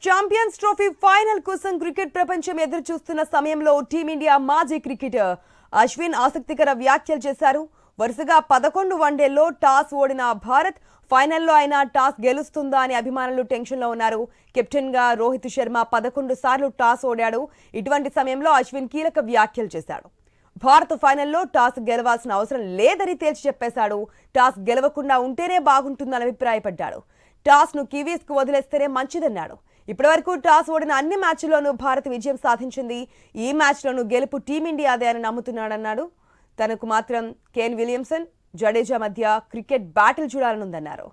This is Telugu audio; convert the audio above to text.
ఛాంపియన్స్ ట్రోఫీ ఫైనల్ కోసం క్రికెట్ ప్రపంచం ఎదురు చూస్తున్న సమయంలో టీమిండియా మాజీ క్రికెటర్ అశ్విన్ ఆసక్తికర వ్యాఖ్యలు చేశారు. వరుసగా 11 వన్డేల్లో టాస్ ఓడిన భారత్ ఫైనల్లో అయినా టాస్ గెలుస్తుందా అని అభిమానులు టెన్షన్లో ఉన్నారు. కెప్టెన్ గా రోహిత్ శర్మ 11 సార్లు టాస్ ఓడాడు. ఇటువంటి సమయంలో అశ్విన్ కీలక వ్యాఖ్యలు చేశాడు. భారత్ ఫైనల్లో టాస్ గెలవాల్సిన అవసరం లేదని తేల్చి చెప్పేశాడు. టాస్ గెలవకుండా ఉంటేనే బాగుంటుందని అభిప్రాయపడ్డాడు. టాస్ ను కివీస్ కు వదిలేస్తేనే మంచిదన్నాడు. ఇప్పటివరకు టాస్ ఓడిన అన్ని మ్యాచ్ల్లోనూ భారత్ విజయం సాధించింది. ఈ మ్యాచ్లోనూ గెలుపు టీమిండియాదే అని నమ్ముతున్నాడన్నాడు. తనకు మాత్రం కేన్ విలియమ్సన్, జడేజా మధ్య క్రికెట్ బ్యాటిల్ చూడాలనుందన్నారు.